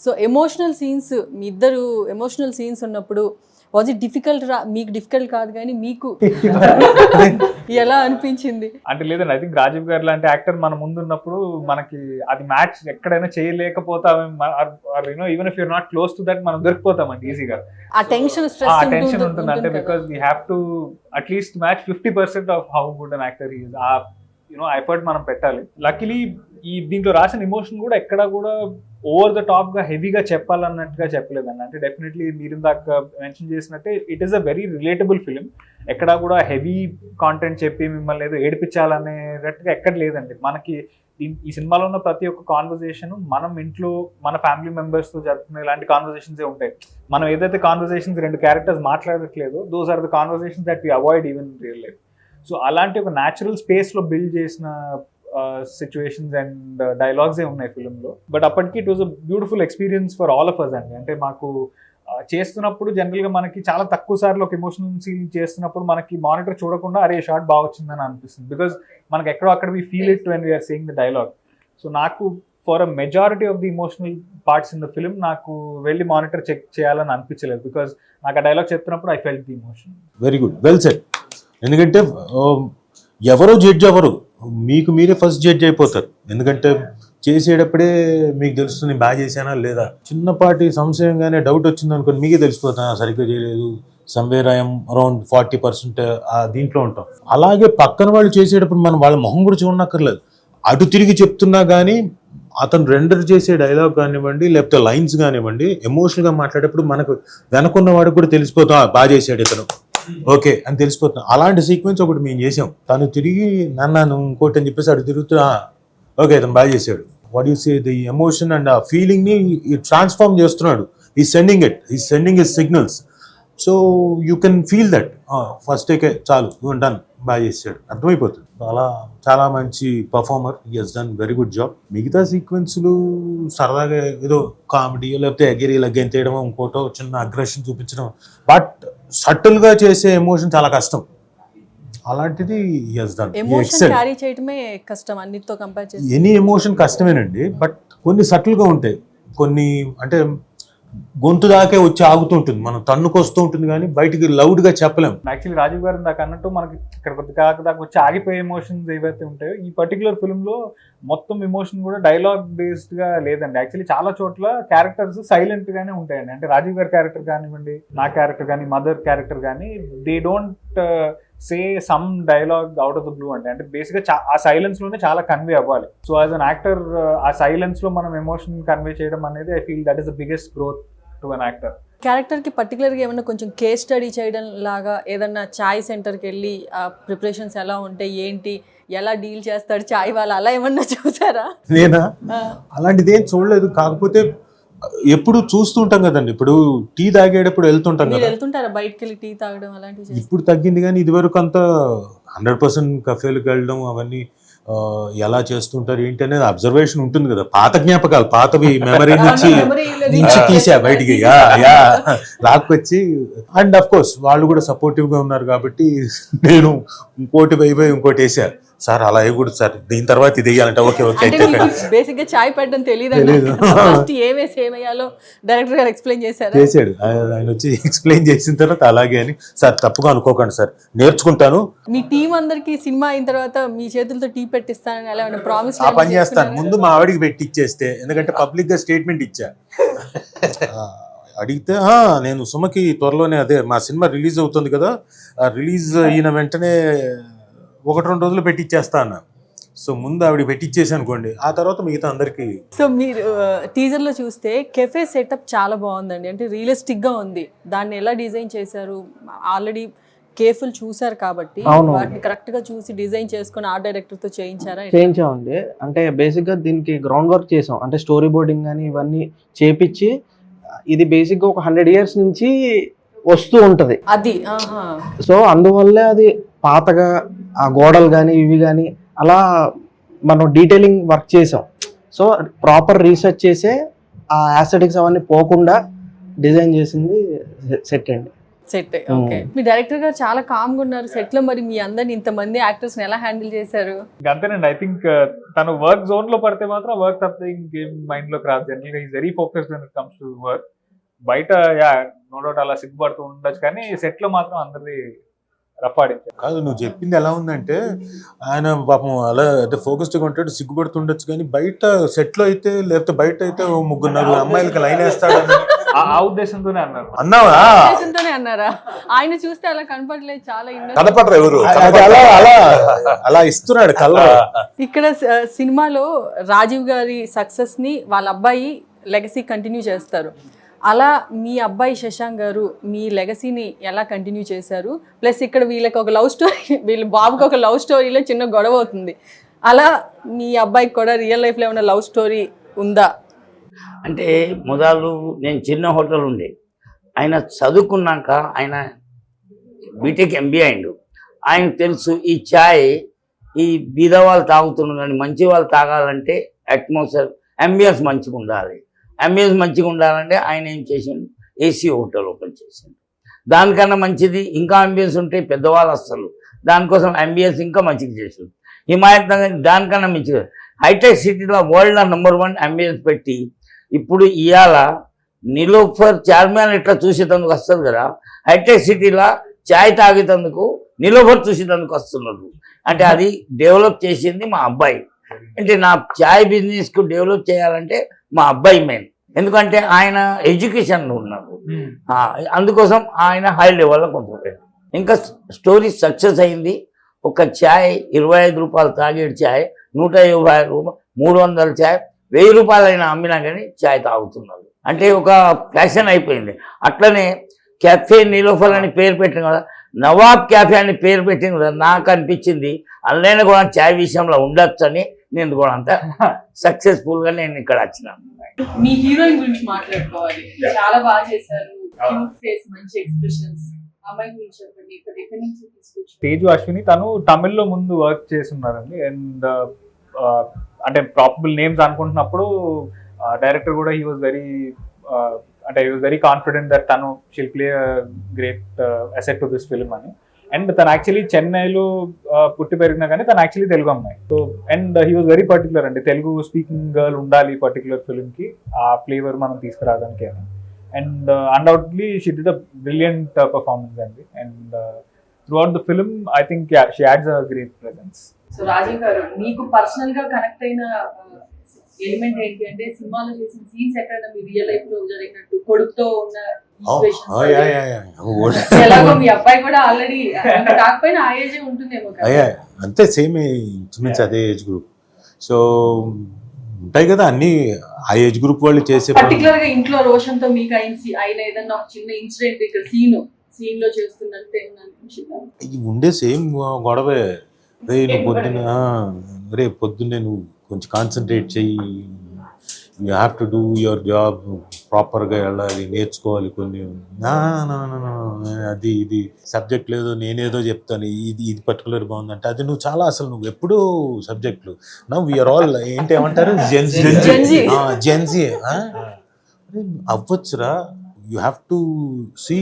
సో ఎమోషనల్ సీన్స్, మీ ఇద్దరు ఎమోషనల్ సీన్స్ ఉన్నప్పుడు వాజ్ ఇట్ డిఫికల్ట్? మీకు డిఫికల్ట్ కాదు కానీ మీకు ఎలా అనిపించింది? అంటే లేదండి, ఐ థింక్ రాజీవ్ గారు లాంటి యాక్టర్ మన ముందు ఉన్నప్పుడు మనకి అది మ్యాచ్ ఎక్కడైనా చేయలేకపోతాం. Even if you're not close to that మనం దొరికిపోతామండి ఈజీగా. ఆ టెన్షన్ టెన్షన్ ఉంటుంది అంటే because we have to at least match 50% of how good an actor is. ఆ యూనో ఎఫర్ట్ మనం పెట్టాలి. లక్కీలీ ఈ దీంట్లో రాసిన ఎమోషన్ కూడా ఎక్కడ కూడా ఓవర్ ద టాప్ గా హెవీగా చెప్పాలన్నట్టుగా చెప్పలేదండి. అంటే డెఫినెట్లీ మీరు ఇందాక మెన్షన్ చేసినట్టే it is a very relatable film. ఎక్కడ కూడా హెవీ కాంటెంట్ చెప్పి మిమ్మల్ని ఏదో ఏడిపించాలనేటట్టుగా ఎక్కడ లేదండి. మనకి ఈ సినిమాలో ఉన్న ప్రతి ఒక్క కాన్వర్జేషన్ మనం ఇంట్లో మన ఫ్యామిలీ మెంబర్స్తో జరుపుకునే ఇలాంటి కాన్వర్జేషన్సే ఉంటాయి. మనం ఏదైతే కాన్వర్జేషన్స్ 2 క్యారెక్టర్స్ మాట్లాడట్లేదు, those are the conversations that we avoid even in real life. So అలాంటి ఒక న్యాచురల్ స్పేస్లో బిల్డ్ చేసిన సిచ్యువేషన్స్ అండ్ డైలాగ్సే ఉన్నాయి ఫిలింలో. బట్ అప్పటికి it was a beautiful experience for all of us అండి. అంటే మాకు చేస్తున్నప్పుడు జనరల్గా మనకి చాలా తక్కువ సార్లు ఒక ఎమోషనల్ సీన్ చేస్తున్నప్పుడు మనకి మానిటర్ చూడకుండా అరే షార్ట్ బాగా వచ్చిందని అనిపిస్తుంది. బికాజ్ మనకి ఎక్కడో అక్కడ we feel it when we're saying the dialogue. So నాకు for a majority of the emotional parts in the film నాకు వెళ్ళి మానిటర్ చెక్ చేయాలని అనిపించలేదు. బికాజ్ నాకు ఆ డైలాగ్ చెప్తున్నప్పుడు I felt the emotion. Very good, well said. ఎందుకంటే ఎవరో జడ్జ్ అవ్వరు, మీకు మీరే ఫస్ట్ జడ్జ్ అయిపోతారు. ఎందుకంటే చేసేటప్పుడే మీకు తెలుస్తుంది బాగా చేశానా లేదా. చిన్నపాటి సంశయంగానే డౌట్ వచ్చింది అనుకోని మీకే తెలిసిపోతాను సరిగ్గా చేయలేదు, సమ్వేర్ ఐఎమ్ అరౌండ్ 40% దీంట్లో ఉంటాం. అలాగే పక్కన వాళ్ళు చేసేటప్పుడు మనం వాళ్ళ మొహం కూడా చూడనక్కర్లేదు, అటు తిరిగి చెప్తున్నా కానీ అతను రెండర్ చేసే డైలాగ్ కానివ్వండి లేకపోతే లైన్స్ కానివ్వండి ఎమోషనల్గా మాట్లాడేటప్పుడు మనకు వెనకున్న వాడికి కూడా తెలిసిపోతాం బాగా చేశాడు ఇతను, ఓకే అని తెలిసిపోతున్నాం. అలాంటి సీక్వెన్స్ ఒకటి మేము చేసాం. తను తిరిగి నన్ను ఇంకోటి అని చెప్పేసి అటు తిరుగుతూ ఓకే ఇతను బాగా చేశాడు. What you say the emotion and ఆ ఫీలింగ్ ని ట్రాన్స్ఫార్మ్ చేస్తున్నాడు. ఈ sending his signals. So you can feel that first టేకే చాలు డన్ బాగా చేశాడు, అర్థమైపోతుంది. అలా చాలా మంచి performer, he Hess done very good job. మిగతా సీక్వెన్స్లు సరదాగా ఏదో కామెడీ లేకపోతే ఎగిరి ఇలా గెంతేయడం, ఇంకోటో చిన్న అగ్రెషన్ చూపించడం, బట్ సటిల్గా చేసే ఎమోషన్ చాలా కష్టం. అలాంటిది he Hess done. Emotion carry చేయడమే కష్టం అన్నిటితో కంపేర్ చేసి. ఎనీ ఎమోషన్ కష్టమేనండి, బట్ కొన్ని సటిల్గా ఉంటాయి, కొన్ని అంటే గొంతు దాకే వచ్చి ఆగుతూ ఉంటుంది, మనం తన్నుకొస్తూ ఉంటుంది కానీ బయటికి లౌడ్గా చెప్పలేం. యాక్చువల్లీ రాజీవ్ గారు నాకు అన్నట్టు మనకి ఇక్కడ కొద్ది దాకా వచ్చి ఆగిపోయే ఎమోషన్స్ ఏవైతే ఉంటాయో ఈ పర్టికులర్ ఫిల్మ్లో మొత్తం ఎమోషన్ కూడా డైలాగ్ బేస్డ్గా లేదండి. యాక్చువల్లీ చాలా చోట్ల క్యారెక్టర్స్ సైలెంట్ గానే ఉంటాయండి. అంటే రాజీవ్ గారి క్యారెక్టర్ కానివ్వండి, నా క్యారెక్టర్ కానీ, మదర్ క్యారెక్టర్ కానీ, they don't say some dialogue out of the blue అంటే. అంటే బేసిక్గా ఆ సైలెన్స్ లోనే చాలా కన్వే అవ్వాలి. సో యాజ్ అన్ యాక్టర్ ఆ సైలెన్స్ లో మనం ఎమోషన్ కన్వే చేయడం అనేది I feel that is the biggest growth to an actor. క్యారెక్టర్కి పర్టికులర్గా ఏమన్నా కొంచెం కేస్ స్టడీ చేయడం లాగా ఏదన్నా చాయ్ సెంటర్కి వెళ్ళి ఆ ప్రిపరేషన్స్ ఎలా ఉంటాయి, ఏంటి, ఎలా డీల్ చేస్తాడు చాయ్ వాళ్ళు, అలా ఏమన్నా చూసారా? నేనా అలాంటిది ఏం చూడలేదు, కాకపోతే ఎప్పుడు చూస్తూ ఉంటాం కదండి. ఇప్పుడు టీ తాగేటప్పుడు వెళ్తుంటాం కదా, వెళ్తుంటారా బయటకు వెళ్ళి టీ తాగడం అలాంటివి? ఇప్పుడు తగ్గింది కానీ ఇదివరకు అంతా 100% కఫేలకు వెళ్ళడం అవన్నీ ఎలా చేస్తుంటారు ఏంటి అనేది అబ్జర్వేషన్ ఉంటుంది కదా. పాత జ్ఞాపకాలు, పాతవి మెమరీ నుంచి తీసా బయటికి లాక్కొచ్చి. అండ్ అఫ్ కోర్స్ వాళ్ళు కూడా సపోర్టివ్ గా ఉన్నారు కాబట్టి నేను ఇంకోటి ఇంకోటి వేసా, సార్ అలా వేయకూడదు సార్, దీని తర్వాత ఇది వేయాలంటే ఓకే ఓకే. బేసిక్ గా చాయ్ పెట్టడం తెలియదు, ఏమేసి ఏమేయాలో డైరెక్టర్ గారు ఎక్స్ప్లెయిన్ చేశారు. ఆయన వచ్చి ఎక్స్ప్లెయిన్ చేసిన తర్వాత అలాగే అని, సార్ తప్పుగా అనుకోకండి సార్, నేర్చుకుంటాను. మీ టీం అందరికి సినిమా అయిన తర్వాత మీ చేతులతో టీ పెట్టిస్తానని అలా ప్రామిస్ ఆ పని చేస్తాను. ముందు మా ఆవిడికి పెట్టిచ్చేస్తే, ఎందుకంటే పబ్లిక్ గా స్టేట్మెంట్ ఇచ్చా. అడిగితే నేను సుమకి త్వరలోనే అదే మా సినిమా రిలీజ్ అవుతుంది కదా, రిలీజ్ అయిన వెంటనే 1-2 రోజులు పెట్టిచ్చేస్తా అన్న. సో ముందు ఆవిడ పెట్టిచ్చేసి అనుకోండి, ఆ తర్వాత మిగతా అందరికి. సో మీరు టీజర్ లో చూస్తే కెఫే సెటప్ చాలా బాగుందండి, అంటే రియలిస్టిక్ గా ఉంది. దాన్ని ఎలా డిజైన్ చేశారు? ఆల్రెడీ కేఫుల్ చూసారు కాబట్టి వాటిని కరెక్ట్ గా చూసి డిజైన్ చేసుకుని ఆర్ట్ డైరెక్టర్ తో చేయించామండి. అంటే బేసిక్ గా దీనికి గ్రౌండ్ వర్క్ చేసాం, అంటే స్టోరీ బోర్డింగ్ కానీ ఇవన్నీ చేపించి. ఇది బేసిక్ గా ఒక 100 years నుంచి వస్తూ ఉంటది అది. సో అందువల్లే అది పాతగా ఆ గోడలు కానీ ఇవి కానీ అలా మనం డీటెయిలింగ్ వర్క్ చేసాం. సో ప్రాపర్ రీసెర్చ్ చేసే ఆ యాస్థెటిక్స్ అవన్నీ పోకుండా డిజైన్ చేసింది సెట్ అండి. సెట్. ఓకే. మీ డైరెక్టర్ గారు చాలా కామ్ గా ఉన్నారు సెట్ లో. మరి మీ అందరిని ఇంతమంది యాక్టర్స్ ఎలా హ్యాండిల్ చేశారు? అంతేనండి. ఐ థింక్ తను వర్క్ జోన్ లో పడితే మాత్రం వర్క్ తప్పితే ఇంకేం మైండ్ లోకి రాదు. జనరల్ గా is very focused when it comes to work. బయట నో డౌట్ అలా సిగ్గుపడుతూ ఉండొచ్చు, కానీ సెట్ లో మాత్రం అందరిది రఫాడించారు. కాదు, నువ్వు చెప్పింది ఎలా ఉందంటే, ఆయన పాపం అలా అంటే ఫోకస్డ్గా ఉంటాడు, సిగ్గుపడుతుండొచ్చు, కానీ బయట సెట్ లో అయితే, లేకపోతే బయట అయితే 3-4 అమ్మాయిలకి లైన్ వేస్తాడని ఆ ఉద్దేశంతోనే అన్నారు. అన్నావా? ఉద్దేశంతోనే అన్నారా? ఆయన చూస్తే అలా కనపడలేదు, చాలా కనపడరు ఎవరు, అలా ఇస్తున్నాడు కళ్ళ. ఇక్కడ సినిమాలో రాజీవ్ గారి సక్సెస్ ని వాళ్ళ అబ్బాయి లెగసీ కంటిన్యూ చేస్తారు. అలా మీ అబ్బాయి శశాంక్ గారు మీ లెగసీని ఎలా కంటిన్యూ చేశారు? ప్లస్ ఇక్కడ వీళ్ళకి ఒక లవ్ స్టోరీ, వీళ్ళ బాబుకి ఒక లవ్ స్టోరీలో చిన్న గొడవ అవుతుంది. అలా మీ అబ్బాయికి కూడా రియల్ లైఫ్లో ఏమైనా లవ్ స్టోరీ ఉందా? అంటే మొదలు నేను చిన్న హోటల్ ఉండే, ఆయన చదువుకున్నాక ఆయన బీటెక్ ఎంబీఏ అయిండు. ఆయనకు తెలుసు ఈ ఛాయ్ ఈ బీద వాళ్ళు తాగుతున్నారు, కానీ మంచి వాళ్ళు తాగాలంటే అట్మాస్ఫియర్ అంబియన్స్ మంచిగా ఉండాలి. అంబియన్స్ మంచిగా ఉండాలంటే ఆయన ఏం చేసిండు, ఏసీ హోటల్ ఓపెన్ చేసిండు. దానికన్నా మంచిది ఇంకా అంబియన్స్ ఉంటే పెద్దవాళ్ళు వస్తారు, దానికోసం అంబియన్స్ ఇంకా మంచిగా చేసిండు. హిమాయత్ నగర్ దానికన్నా మంచిగా హైటెక్ సిటీలో వరల్డ్ #1 అంబియన్స్ పెట్టి, ఇప్పుడు ఇవాళ నిలోఫర్ చార్మినార్ ఇట్లా చూసేటందుకు వస్తుంది కదా, హైటెక్ సిటీలో చాయ్ తాగేటందుకు నిలోఫర్ చూసేటందుకు వస్తున్నారు. అంటే అది డెవలప్ చేసింది మా అబ్బాయి. అంటే నా చాయ్ బిజినెస్కు డెవలప్ చేయాలంటే మా అబ్బాయి మెయిన్, ఎందుకంటే ఆయన ఎడ్యుకేషన్లో ఉన్నారు. అందుకోసం ఆయన హై లెవెల్లో కొంచెం ఇంకా స్టోరీ సక్సెస్ అయింది. ఒక ఛాయ్ 25 రూపాయలు తాగేడు ఛాయ్ 150 రూపాయలు, 300 ఛాయ్ 1000 రూపాయలు అయినా అమ్మినా కానీ ఛాయ్ తాగుతున్నారు. అంటే ఒక ఫ్యాషన్ అయిపోయింది. అట్లనే కెఫే నిలోఫర్ అని పేరు పెట్టిన కదా, నవాబ్ క్యాఫే అని పేరు పెట్టింది కదా, నాకు అనిపించింది అందులో కూడా ఛాయ్ విషయంలో ఉండొచ్చు అని. నేను కూడా అంత సక్సెస్ఫుల్గా నేను ఇక్కడ వచ్చినాను. మీ హీరోయిన్ గురించి మాట్లాడుకోవాలి. చాలా బాగా చేశారు, క్యూట్ ఫేస్, మంచి ఎక్స్ప్రెషన్స్. తేజు అశ్విని తను తమిళ్లో ముందు వర్క్ చేస్తున్నారండి. అండ్ అంటే ప్రాపబుల్ నేమ్స్ అనుకుంటున్నప్పుడు డైరెక్టర్ కూడా he was very confident that తను she'll play great asset to this film అని. అండ్ తను యాక్చువల్లీ చెన్నైలో పుట్టి పెరిగినా కానీ తను యాక్చువల్లీ తెలుగు అమ్మాయి. So and he was very particular అండి, తెలుగు స్పీకింగ్ గర్ల్ ఉండాలి పర్టికులర్ ఫిల్మ్కి, ఆ ఫ్లేవర్ మనం తీసుకురావడానికి అని. And undoubtedly she did a brilliant performance అండి. And throughout the film I think she adds a great presence. So Rajeev garu, మీకు పర్సనల్ గా కనెక్ట్ అయిన ఎలిమెంట్ ఏంటి అంటే, సినిమాలో చేసిన సీన్స్ ఎక్కడైనా మీ రియల్ లైఫ్ లో జరిగినట్టు కొడుకుతో ఉన్న ఎలాగో మీ అబ్బాయి కూడా ఆల్రెడీ కాకపోయినా ఆ ఏజ్ ఉంటుందేమో కదా. అంతే, సేమ్ ఇంచుమించు అదే ఏజ్ గ్రూప్. సో ఉంటాయి కదా అన్ని ఆ ఏజ్ గ్రూప్ వాళ్ళు చేసే. పర్టికులర్ గా ఇంట్లో రోషన్ తో మీకు అయిన ఏదన్నా ఒక చిన్న ఇన్సిడెంట్ ఇక్కడ సీన్ లో చేస్తున్నట్టు ఉండే సేమ్ గొడవే. పొద్దున్నే నువ్వు కొంచెం కాన్సన్ట్రేట్ చెయ్యి, you have to do your job, ప్రాపర్గా వెళ్ళాలి, నేర్చుకోవాలి కొన్ని. అది ఇది సబ్జెక్ట్ లేదు, నేనేదో చెప్తాను, ఇది పర్టికులర్ బాగుందంటే అది నువ్వు చాలా అసలు నువ్వు ఎప్పుడూ సబ్జెక్టులు నవ్ వీఆర్ ఆల్ ఏంటి ఏమంటారు జెన్జీ అవ్వచ్చురా. యూ హ్యావ్ టు సీ,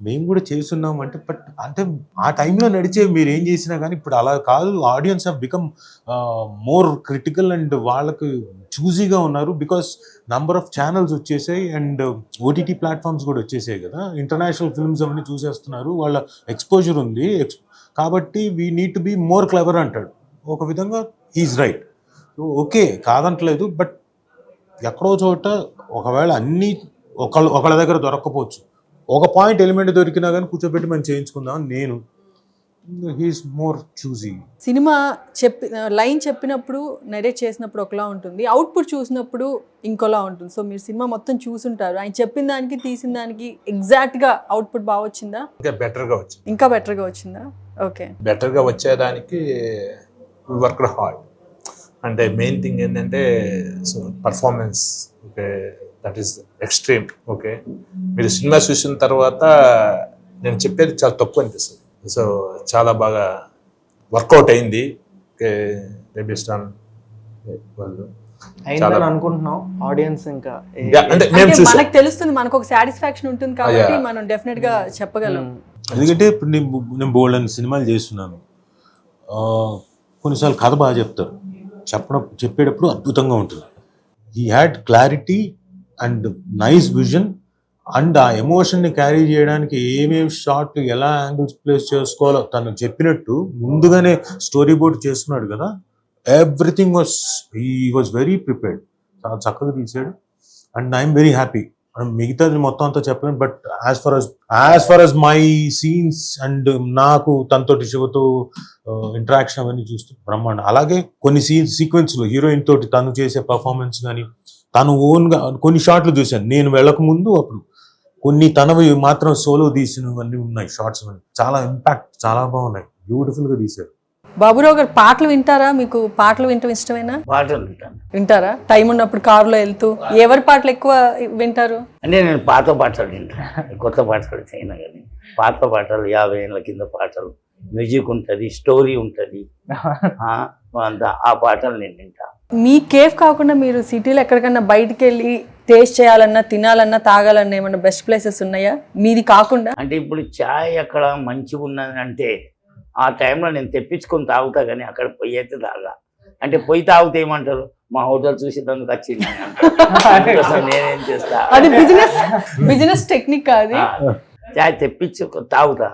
మేము కూడా చేస్తున్నాం అంటే, బట్ అంటే ఆ టైంలో నడిచే మీరు ఏం చేసినా కానీ ఇప్పుడు అలా కాదు. Audience have become more critical and వాళ్ళకి చూజీగా ఉన్నారు. బికాస్ నంబర్ ఆఫ్ ఛానల్స్ వచ్చేసాయి అండ్ ఓటీటీ ప్లాట్ఫామ్స్ కూడా వచ్చేసాయి కదా. ఇంటర్నేషనల్ ఫిల్మ్స్ అవన్నీ చూసేస్తున్నారు, వాళ్ళ ఎక్స్పోజర్ ఉంది. కాబట్టి we need to be more clever అంటాడు. ఒక విధంగా హీఈస్ రైట్. సో ఓకే కాదంటలేదు, బట్ ఎక్కడో చోట ఒకవేళ అన్నీ ఒకళ్ళ దగ్గర దొరక్కపోవచ్చు, ఒక పాయింట్ ఎలిమెంట్ దొరికినా కానీ కూర్చోబెట్టి మనం చేయించుకుందాం నేను. He's more choosy. Cinema line చెప్పినప్పుడు నరేట్ చేసినప్పుడు ఒకలా ఉంటుంది, అవుట్పుట్ చూసినప్పుడు ఇంకోలా ఉంటుంది. సో మీరు సినిమా మొత్తం చూసుంటారు, ఆయన చెప్పిన దానికి తీసిన దానికి ఎగ్జాక్ట్ గా అవుట్పుట్ బాగా వచ్చిందా? ఇంకా బెటర్గా వచ్చింది. ఇంకా బెటర్గా వచ్చిందా? ఓకే, బెటర్గా వచ్చేదానికి వర్క్ హార్డ్. అంటే మెయిన్ థింగ్ ఏంటంటే performance, okay, that is extreme. Okay, మీరు సినిమా చూసిన తర్వాత నేను చెప్పేది చాలా తక్కువ అనిపిస్తుంది. సో చాలా బాగా వర్కౌట్ అయింది. ఓకే, వాళ్ళు అయిందని అనుకుంటున్నాం ఆడియన్స్. ఇంకా అంటే మనకు తెలుస్తుంది, మనకు ఒక సాటిస్ఫాక్షన్ ఉంటుంది కాబట్టి మనం డెఫినెట్ గా చెప్పగలం. ఎందుకంటే ఇప్పుడు నేను బోల్డ్ అని సినిమాలు చేస్తున్నాను, కొన్నిసార్లు కథ బాగా చెప్తారు, చెప్పేటప్పుడు అద్భుతంగా ఉంటుంది. He had clarity and nice vision and ఆ ఎమోషన్ని క్యారీ చేయడానికి ఏమేమి షార్ట్ ఎలా యాంగిల్స్ ప్లేస్ చేసుకోవాలో తను చెప్పినట్టు ముందుగానే స్టోరీ బోర్డ్ చేస్తున్నాడు కదా. Everything he was very prepared, చాలా చక్కగా తీసాడు. And I'm very happy. మిగతాది మొత్తం అంతా చెప్పలేను, but as far as my scenes and నాకు తనతోటి శివతో ఇంటరాక్షన్ అవన్నీ చూస్తూ బ్రహ్మాండం. అలాగే కొన్ని సీక్వెన్స్లో హీరోయిన్ తోటి తను చేసే పర్ఫార్మెన్స్ కానీ, తను ఓన్గా కొన్ని షాట్లు చూశాను నేను వెళ్ళక ముందు. అప్పుడు కొన్ని తనవి మాత్రం సోలో తీసినవన్నీ ఉన్నాయి షార్ట్స్, చాలా ఇంపాక్ట్, చాలా బాగున్నాయి, బ్యూటిఫుల్గా తీశారు. బాబురావు గారు పాటలు వింటారా? మీకు పాటలు వినటం ఇష్టమేనా? పాటలు వింటారా? టైం ఉన్నప్పుడు కారులో వెళ్తూ ఎవరి పాటలు ఎక్కువ వింటారు? అంటే నేను పాత పాటలు వింటాను, కొత్త పాటలు చేయను కానీ పాత పాటలు, 50 ఏళ్ళ కింద పాటలు, మ్యూజిక్ ఉంటుంది, స్టోరీ ఉంటుంది, ఆ పాటలు నేను వింటాను. మీ కేఫ్ కాకుండా మీరు సిటీలో ఎక్కడికన్నా బయటికి వెళ్ళి టేస్ట్ చేయాలన్నా, తినాలన్నా, తాగాలన్నా ఏమన్నా బెస్ట్ ప్లేసెస్ ఉన్నాయా మీది కాకుండా? అంటే ఇప్పుడు చాయ్ అక్కడ మంచిగా ఉన్నది అంటే ఆ టైంలో నేను తెప్పించుకొని తాగుతా, కానీ అక్కడ పొయ్యి అయితే తాగా. అంటే పొయ్యి తాగితే ఏమంటారు, మా హోటల్ చూసేందుకు వచ్చింది నేనేం చేస్తా, అది బిజినెస్ టెక్నిక్ కాదు. చాయ్ తెప్పించి తాగుతా,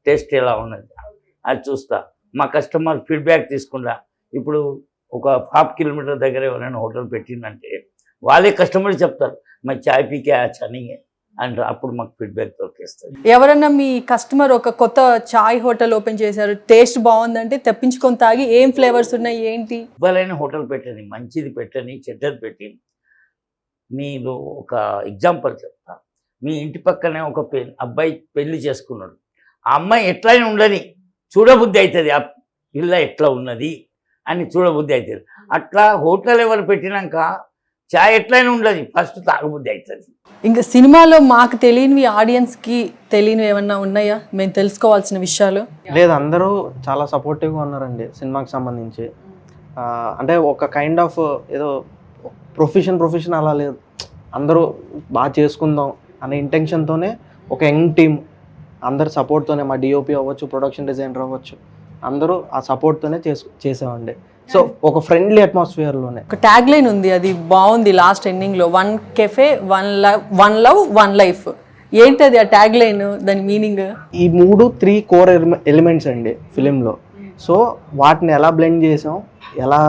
టేస్ట్ ఎలా ఉన్నది అది చూస్తా, మా కస్టమర్ ఫీడ్బ్యాక్ తీసుకుంటా. ఇప్పుడు ఒక 5 కిలోమీటర్ దగ్గర ఎవరైనా హోటల్ పెట్టిందంటే వాళ్ళే కస్టమర్ చెప్తారు, మా చాయ్ పీకే చనిగే అంటారు, అప్పుడు మాకు ఫీడ్బ్యాక్ దొరికేస్తుంది. ఎవరన్నా మీ కస్టమర్ ఒక కొత్త చాయ్ హోటల్ ఓపెన్ చేశారు, టేస్ట్ బాగుందంటే తెప్పించుకొని తాగి ఏం ఫ్లేవర్స్ ఉన్నాయి ఏంటి? ఇవ్వాలైన హోటల్ పెట్టని, మంచిది పెట్టని, చెడ్డది పెట్టి. మీరు ఒక ఎగ్జాంపుల్ చెప్తా. మీ ఇంటి పక్కనే ఒక అబ్బాయి పెళ్లి చేసుకున్నాడు, ఆ అమ్మాయి ఎట్లయినా ఉండని చూడబుద్ధి అవుతుంది, ఆ పిల్ల ఎట్లా ఉన్నది అని చూడబుద్ధి అవుతుంది. అట్లా హోటల్ ఎవరు పెట్టినాక చాయ్ ఎట్లయినా ఉండదు, ఫస్ట్ తాగబుద్ధి అవుతుంది. ఇంకా సినిమాలో మాకు తెలియనివి ఆడియన్స్కి తెలియనివి ఏమన్నా ఉన్నాయా, మేము తెలుసుకోవాల్సిన విషయాలు? లేదు, అందరూ చాలా సపోర్టివ్గా ఉన్నారండి సినిమాకి సంబంధించి. అంటే ఒక కైండ్ ఆఫ్ ఏదో ప్రొఫెషన్ అలా లేదు, అందరూ బాగా చేసుకుందాం అనే ఇంటెన్షన్తోనే ఒక యంగ్ టీమ్ అందరు సపోర్ట్తోనే, మా డిఓపి అవ్వచ్చు, ప్రొడక్షన్ డిజైనర్ అవ్వచ్చు, అందరూ ఆ సపోర్ట్తోనే చేసామండి. సో ఒక ఫ్రెండ్లీ అట్మాస్ఫియర్లోనే. ఒక ట్యాగ్ లైన్ ఉంది, అది బాగుంది లాస్ట్ ఎండింగ్లో, 1 cafe 1 love 1 life. ఏంటది ఆ ట్యాగ్ లైన్, దాని మీనింగ్? ఈ 3 కోర్ ఎలిమెంట్స్ అండి ఫిలింలో. సో వాటిని ఎలా బ్లెండ్ చేసాం, ఎలా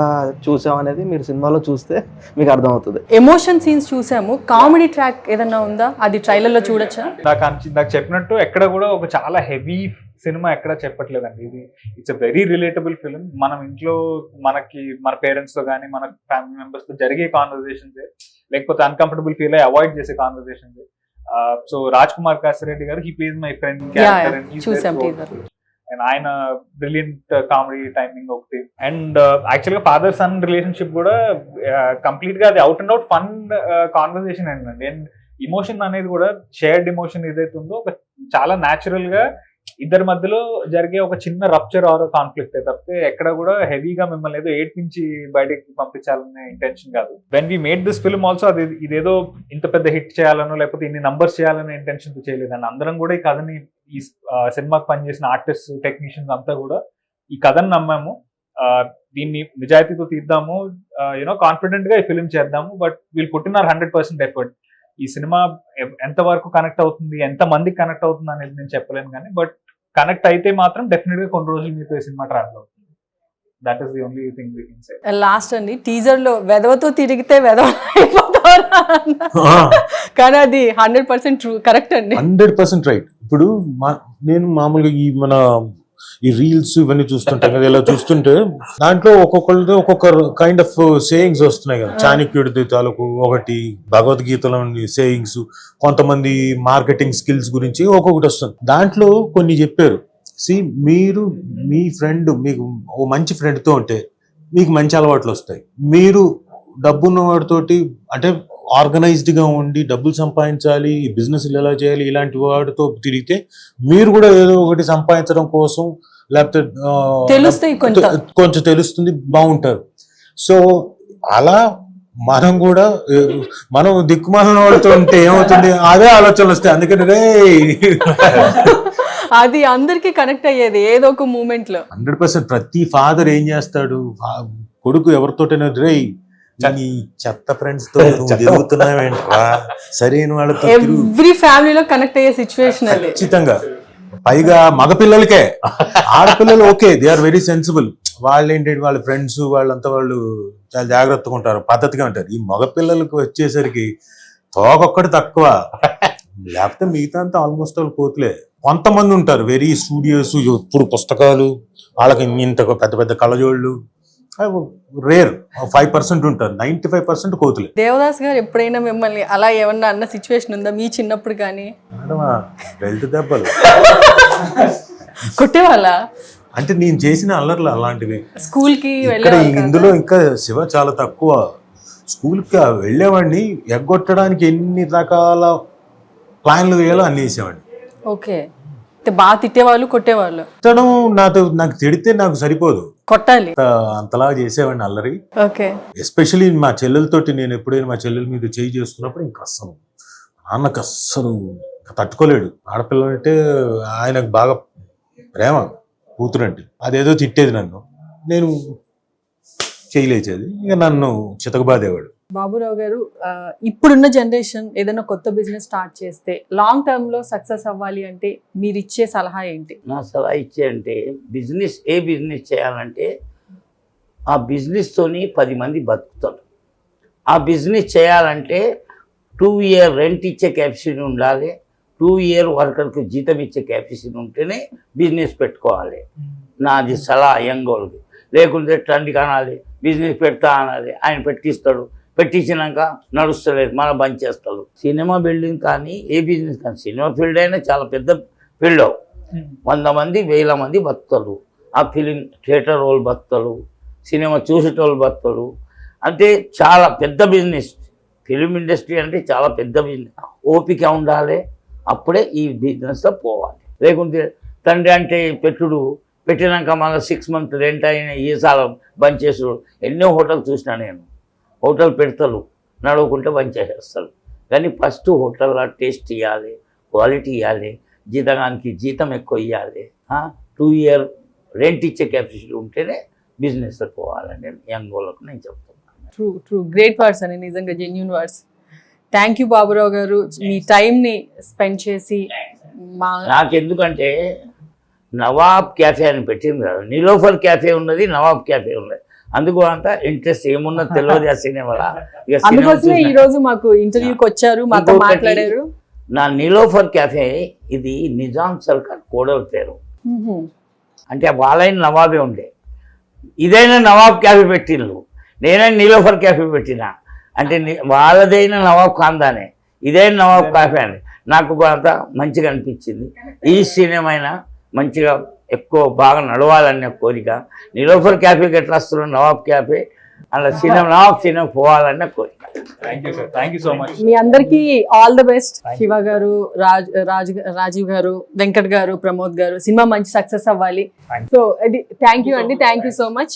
చూసాం అనేది మీరు సినిమాలో చూస్తే మీకు అర్థమవుతుంది. ఎమోషన్ సీన్స్ చూసాము, కామెడీ ట్రాక్ ఏదన్నా ఉందా, అది ట్రైలర్లో చూడొచ్చా? నాకు చెప్పినట్టు ఎక్కడ కూడా ఒక చాలా హెవీ సినిమా ఎక్కడ చెప్పట్లేదండి. ఇది it's a very relatable film. మనం ఇంట్లో మన పేరెంట్స్ తో కానీ మన ఫ్యామిలీ మెంబర్స్ తో జరిగే కాన్వర్జేషన్స్, లేకపోతే అన్కంఫర్టబుల్ ఫీల్ అయ్యి అవాయిడ్ చేసే కాన్వర్జేషన్స్. సో రాజ్ కుమార్ కాసిరెడ్డి గారు, he plays my friend character, and ఆయన బ్రిలియంట్ కామెడీ టైమింగ్ ఒకటి. అండ్ యాక్చువల్ గా ఫాదర్ సన్ రిలేషన్షిప్ కూడా కంప్లీట్ గా అది out and out fun conversation అండి. అండ్ ఇమోషన్ అనేది కూడా షేర్డ్ ఇమోషన్ ఏదైతే ఉందో ఒక చాలా న్యాచురల్ గా ఇద్దరి మధ్యలో జరిగే ఒక చిన్న రప్చర్ ఆర్ కాన్ఫ్లిక్ట్ తప్పితే ఎక్కడ కూడా హెవీగా మిమ్మల్ని ఏదో ఏడ్పించి బయటకి పంపించాలనే ఇంటెన్షన్ కాదు. When we made this film also అది ఇదేదో ఇంత పెద్ద హిట్ చేయాలనో లేకపోతే ఇన్ని నంబర్స్ చేయాలనే ఇంటెన్షన్ చేయలేదండి. అందరం కూడా ఈ కథని, ఈ సినిమాకి పనిచేసిన ఆర్టిస్ట్, టెక్నీషియన్స్ అంతా కూడా ఈ కథను నమ్మాము, దీన్ని నిజాయితీతో తీద్దాము, కాన్ఫిడెంట్ గా ఈ ఫిల్మ్ చేద్దాము, but we'll put in 100% effort. ఈ సినిమా ఎంత వరకు కనెక్ట్ అవుతుంది, ఎంత మందికి కనెక్ట్ అవుతుంది అనేది నేను చెప్పలేను, కానీ బట్ కనెక్ట్ అయితే మాత్రం డెఫినెట్ గా కొన్ని రోజులు మీతో ఈ సినిమా ట్రావెల్ అవుతుంది. That is the only thing we can say. Last అండి, టీజర్ లో వెదవతో తిరిగితే వెదవ అయిపోతారా, కానీ అది 100% ట్రూ, కరెక్ట్ అండి, 100% రైట్. ఇప్పుడు నేను మామూలుగా ఈ రీల్స్ ఇవన్నీ చూస్తుంటాం కదా, ఇలా చూస్తుంటే దాంట్లో ఒక్కొక్కరితో ఒక్కొక్క కైండ్ ఆఫ్ సేయింగ్స్ వస్తున్నాయి కదా. చాణక్యుడి తాలూకు ఒకటి, భగవద్గీతలోని సేయింగ్స్, కొంతమంది మార్కెటింగ్ స్కిల్స్ గురించి ఒక్కొక్కటి వస్తుంది. దాంట్లో కొన్ని చెప్పారు, మీరు మీ ఫ్రెండ్, మీకు ఓ మంచి ఫ్రెండ్తో ఉంటే మీకు మంచి అలవాట్లు వస్తాయి. మీరు డబ్బున్న వాడితోటి, అంటే ఆర్గనైజ్డ్గా ఉండి డబ్బులు సంపాదించాలి, బిజినెస్ ఎలా చేయాలి, ఇలాంటి వాడితో తిరిగితే మీరు కూడా ఏదో ఒకటి సంపాదించడం కోసం, లేకపోతే కొంచెం తెలుస్తుంది, బాగుంటారు. సో అలా మనం దిక్కుమాలిన వాడితో ఉంటే ఏమవుతుంది, అదే ఆలోచనలు వస్తాయి. అందుకని అది అందరికి కనెక్ట్ అయ్యేది ఏదో ఒక మూమెంట్ లో. 100% ప్రతి ఫాదర్ ఏం చేస్తాడు, కొడుకు ఎవరితోటైనా చెత్త ఫ్రెండ్స్ తో తిరుగుతున్నావేంట్రా, సరైన వాళ్ళతో ఎవ్రీ ఫ్యామిలీలో కనెక్ట్ అయ్యే సిచ్యువేషన్ అది ఖచ్చితంగా. పైగా మగపిల్లలకే, ఆడపిల్లలు okay, they are very sensible. వాళ్ళు ఏంటంటే వాళ్ళ ఫ్రెండ్స్ వాళ్ళంతా వాళ్ళు చాలా జాగ్రత్తగా ఉంటారు, పద్ధతిగా ఉంటారు. ఈ మగపిల్లలకు వచ్చేసరికి తోకొక్కటి తక్కువ, లేకపోతే మిగతా అంతా ఆల్మోస్ట్ వాళ్ళు కోతులే. కొంతమంది ఉంటారు వెరీ స్టూడియోస్, ఇప్పుడు పుస్తకాలు, వాళ్ళకి ఇంత పెద్ద పెద్ద కళ్ళజోళ్ళు, రేర్ 5% ఉంటారు, 95% కోతులే. దేవదాస్ గారు ఎప్పుడైనా మిమ్మల్ని అలా ఏమన్నా అన్న సిచ్యువేషన్ ఉందా మీ చిన్నప్పుడు? కానీ బెల్ట్ దెబ్బలు కొట్టేవాళ్ళ? అంటే నేను చేసిన అల్లర్లు అలాంటివి. స్కూల్ కి ఇందులో ఇంకా శివ చాలా తక్కువ. స్కూల్కి వెళ్ళేవాడిని, ఎగ్గొట్టడానికి ఎన్ని రకాల ప్లాన్లు వేయాలో అన్ని వేసేవాడిని. ఓకే, బాగా తిట్టేవాళ్ళు, కొట్టేవాళ్ళు? నాకు తిడితే నాకు సరిపోదు, కొట్టాలి, అంతలా చేసేవాడిని అల్లరి. ఓకే, ఎస్పెషలీ మా చెల్లెలతోటి. నేను ఎప్పుడైనా మా చెల్లెల మీద చేయి చేసుకున్నప్పుడు ఇంకా నాన్నకు అస్సలు తట్టుకోలేడు. ఆడపిల్ల అంటే ఆయనకు బాగా ప్రేమ, కూతురంటే. అదేదో తిట్టేది నన్ను, నేను చేయలేచేది, ఇక నన్ను చితకబాదేవాడు. బాబురావు గారు, ఇప్పుడున్న జనరేషన్ ఏదైనా కొత్త బిజినెస్ స్టార్ట్ చేస్తే లాంగ్ టర్మ్ లో సక్సెస్ అవ్వాలి అంటే మీరు ఇచ్చే సలహా ఏంటి? నా సలహా అంటే ఏ బిజినెస్ చేయాలంటే ఆ బిజినెస్తోని 10 మంది బతుకుతారు. ఆ బిజినెస్ చేయాలంటే 2 year రెంట్ ఇచ్చే కెపాసిటీ ఉండాలి, 2 year వర్కర్కి జీతం ఇచ్చే కెపాసిటీ ఉంటేనే బిజినెస్ పెట్టుకోవాలి. నాది సలహా యంగోళ్ళకి. లేకుంటే ట్రెండ్ కానాలి, బిజినెస్ పెడతా అనాలి, ఆయన పెట్టిస్తాడు, పెట్టించినాక నడుస్తలేదు, మనం బంద్ చేస్తాడు. సినిమా బిల్డింగ్ కానీ ఏ బిజినెస్ కానీ, సినిమా ఫీల్డ్ అయినా చాలా పెద్ద ఫీల్డ్, 100 మంది 1000 మంది బతుకుతారు. ఆ ఫిలిం థియేటర్ వాళ్ళు బతుకుతారు, సినిమా చూసేటోళ్ళు బతుకుతారు. అంటే చాలా పెద్ద బిజినెస్. ఫిలిం ఇండస్ట్రీ అంటే చాలా పెద్ద బిజినెస్, ఓపిక ఉండాలి, అప్పుడే ఈ బిజినెస్లో పోవాలి. లేకుంటే తండ్రి అంటే పెట్టినాక మళ్ళీ 6 months రెంట్ అయిన ఈసాల బంద్ చేసుడు. ఎన్నో హోటల్ చూసినా నేను, హోటల్ పెడతారు నడవకుంటే బంద్ చేసేస్తారు. కానీ ఫస్ట్ హోటల్లో టేస్ట్ ఇవ్వాలి, క్వాలిటీ ఇవ్వాలి, జీతగానికి జీతం ఎక్కువ ఇవ్వాలి, 2 year రెంట్ ఇచ్చే కెపాసిటీ ఉంటేనే బిజినెస్లో పోవాలని నేను యంగ్ వాళ్ళకు నేను చెప్తున్నాను. ట్రూ గ్రేట్ వర్డ్స్ అని, నిజంగా genuine words. Thank you Baburao గారు, మీ టైంని స్పెండ్ చేసి మా నాకెందుకంటే నవాబ్ క్యాఫే అని పెట్టింది కదా, నీలోఫర్ క్యాఫే ఉన్నది, నవాబ్ క్యాఫే ఉన్నది, అందుకు అంత ఇంట్రెస్ట్ ఏమున్నది తెలియదు ఆ సినిమాలో. అందుకోసమే ఈ రోజు మాకు ఇంటర్వ్యూకి వచ్చారు, మాతో మాట్లాడారు. నా నీలోఫర్ క్యాఫే ఇది నిజాం సర్కార్ కోడల పేరు, అంటే వాళ్ళైన నవాబే ఉండే. ఇదైనా నవాబ్ క్యాఫే పెట్టిండ్రు, నేనైనా నీలోఫర్ క్యాఫే పెట్టినా, అంటే వాళ్ళదైనా నవాబ్ ఖాందానే, ఇదైనా నవాబ్ క్యాఫే అని నాకు అంత మంచిగా అనిపించింది. ఈ సినిమా మంచిగా ఎక్కువ బాగా నడవాలనే కోరిక. నీలోఫర్ క్యాఫేకి ఎట్లా వస్తున్నాం, నవాబ్ క్యాఫే అలా నవాబ్ సినిమా పోవాలనే కోరిక. Thank you sir, thank you so much. మీ అందరికీ ఆల్ ద బెస్ట్. శివ గారు, రాజీవ్ గారు, వెంకట్ గారు, ప్రమోద్ గారు, సినిమా మంచి సక్సెస్ అవ్వాలి. సో థ్యాంక్ యూ అండి, థ్యాంక్ యూ సో మచ్.